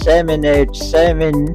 787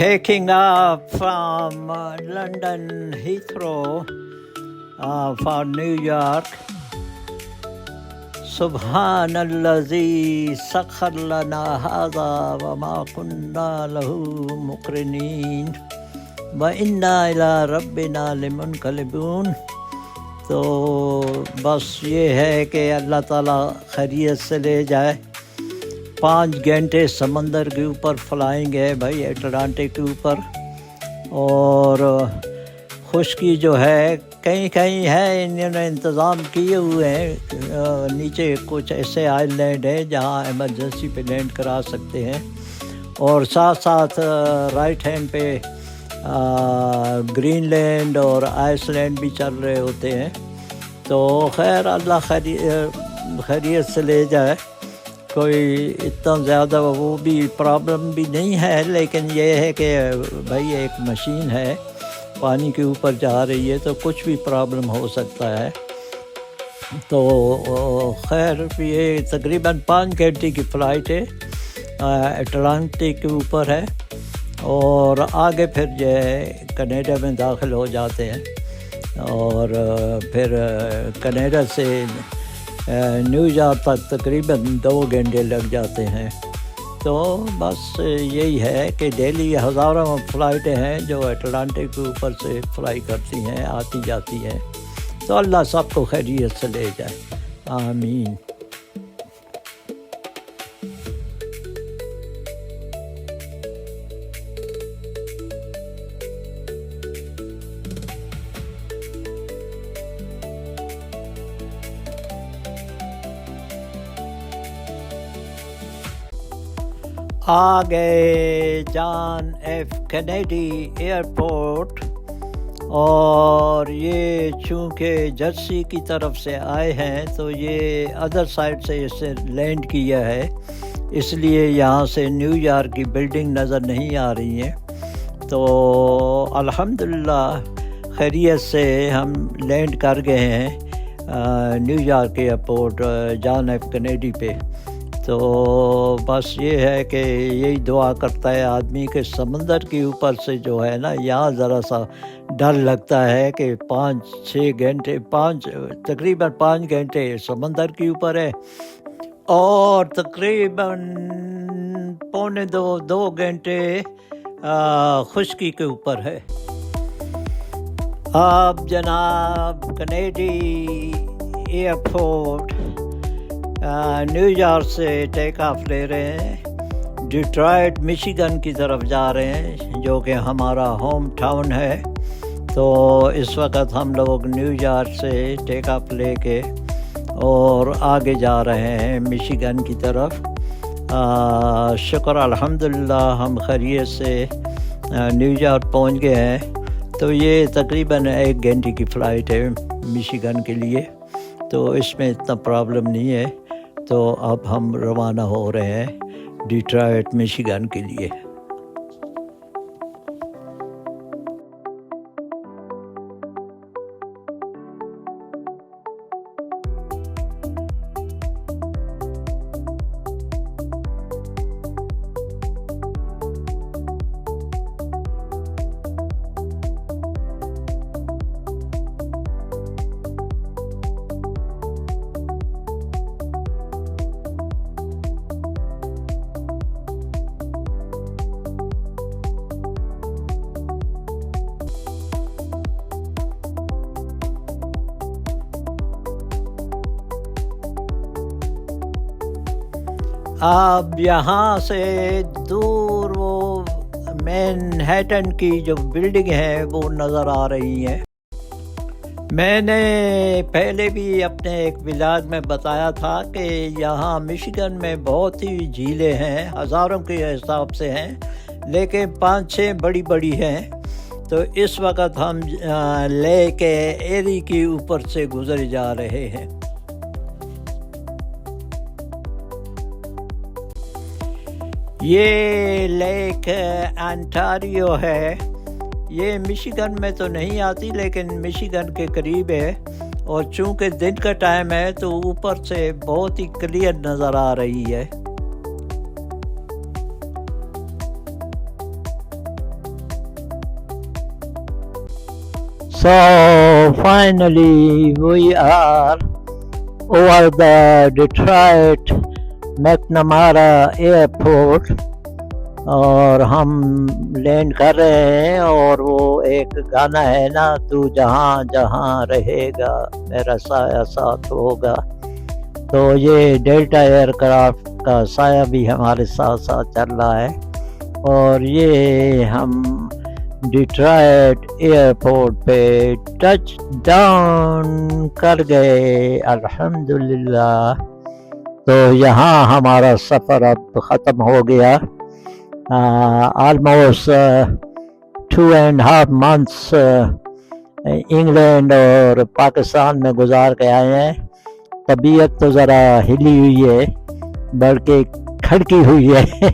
taking off from London Heathrow for New York. سبحان الذی سخر لنا هذا وما كنا له مقرنین وإنا إلى ربنا لمنقلبون. تو بس یہ ہے کہ اللہ تعالیٰ خیریت سے لے جائے. 5 گھنٹے سمندر کے اوپر فلائنگ ہے بھائی، اٹلانٹک کے اوپر. اور خشکی جو ہے کہیں کہیں ہے، انہوں نے انتظام کیے ہوئے ہیں. نیچے کچھ ایسے آئی لینڈ ہیں جہاں ایمرجنسی پہ لینڈ کرا سکتے ہیں، اور ساتھ ساتھ رائٹ ہینڈ پہ گرین لینڈ اور آئس لینڈ بھی چل رہے ہوتے ہیں. تو خیر اللہ خیریت سے لے جائے. کوئی اتنا زیادہ وہ بھی پرابلم بھی نہیں ہے، لیکن یہ ہے کہ بھائی ایک مشین ہے پانی کے اوپر جا رہی ہے تو کچھ بھی پرابلم ہو سکتا ہے. تو خیر یہ تقریباً 5 گھنٹے کی فلائٹ ہے، اٹلانٹک کے اوپر ہے، اور آگے پھر جو ہے کینیڈا میں داخل ہو جاتے ہیں، اور پھر کینیڈا سے نیو یارک تک تقریباً 2 گھنٹے لگ جاتے ہیں. تو بس یہی ہے کہ ڈیلی ہزاروں فلائٹیں ہیں جو اٹلانٹک کے اوپر سے فلائی کرتی ہیں، آتی جاتی ہیں. تو اللہ سب کو خیریت سے لے جائے، آمین. آ گئے جان ایف کینیڈی ایئرپورٹ، اور یہ چونکہ جرسی کی طرف سے آئے ہیں تو یہ ادر سائڈ سے اسے لینڈ کیا ہے، اس لیے یہاں سے نیو یارک کی بلڈنگ نظر نہیں آ رہی ہیں. تو الحمدللہ خیریت سے ہم لینڈ کر گئے ہیں New York airport John F Kennedy پہ. تو بس یہ ہے کہ یہی دعا کرتا ہے آدمی کہ سمندر کے اوپر سے جو ہے نا، یہاں ذرا سا ڈر لگتا ہے کہ 5-6 گھنٹے تقریباً 5 گھنٹے سمندر کے اوپر ہے، اور تقریباً 2 گھنٹے خشکی کے اوپر ہے. اب جناب کینیڈی ایئرپورٹ نیو یارک سے ٹیک آف لے رہے ہیں، ڈیٹرائٹ میشیگن کی طرف جا رہے ہیں جو کہ ہمارا ہوم ٹاؤن ہے. تو اس وقت ہم لوگ نیو یارک سے ٹیک آف لے کے اور آگے جا رہے ہیں میشیگن کی طرف. شکر الحمدللہ ہم خیریت سے نیو یارک پہنچ گئے ہیں. تو یہ تقریباً 1 گھنٹے کی فلائٹ ہے میشیگن کے لیے، تو اس میں اتنا پرابلم نہیں ہے. تو اب ہم روانہ ہو رہے ہیں ڈیٹرائٹ میشیگن کے لیے. اب یہاں سے دور وہ مین ہیٹن کی جو بلڈنگ ہے وہ نظر آ رہی ہے. میں نے پہلے بھی اپنے ایک ولاگ میں بتایا تھا کہ یہاں میشیگن میں بہت ہی جھیلیں ہیں، ہزاروں کے حساب سے ہیں، لیکن 5-6 بڑی بڑی ہیں. تو اس وقت ہم لیک ایری کے اوپر سے گزر جا رہے ہیں. یہ لیک انٹاریو ہے. یہ میشیگن میں تو نہیں آتی لیکن میشیگن کے قریب ہے، اور چونکہ دن کا ٹائم ہے تو اوپر سے بہت ہی کلیئر نظر آ رہی ہے. So finally we are over the Detroit McNamara Airport اور ہم لینڈ کر رہے ہیں، اور وہ ایک گانا ہے نا، تو جہاں جہاں رہے گا میرا سایہ ساتھ ہوگا، تو یہ ڈیلٹا ایئر کرافٹ کا سایہ بھی ہمارے ساتھ ساتھ چل رہا ہے، اور یہ ہم ڈیٹرائٹ ایئرپورٹ پہ ٹچ ڈاؤن کر گئے الحمدللہ۔ تو یہاں ہمارا سفر اب ختم ہو گیا، آلموسٹ 2.5 months انگلینڈ اور پاکستان میں گزار کے آئے ہیں۔ طبیعت تو ذرا ہلی ہوئی ہے، بلکہ کھڑکی ہوئی ہے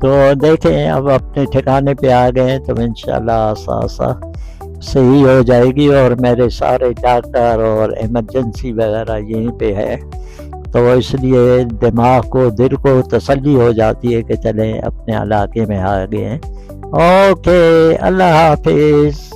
تو دیکھیں اب اپنے ٹھکانے پہ آ گئے تو انشاءاللہ آسا آسا صحیح ہو جائے گی، اور میرے سارے ڈاکٹر اور ایمرجنسی وغیرہ یہیں پہ ہے، تو اس لیے دماغ کو دل کو تسلی ہو جاتی ہے کہ چلیں اپنے علاقے میں آ گئے ہیں۔ اوکے، اللہ حافظ۔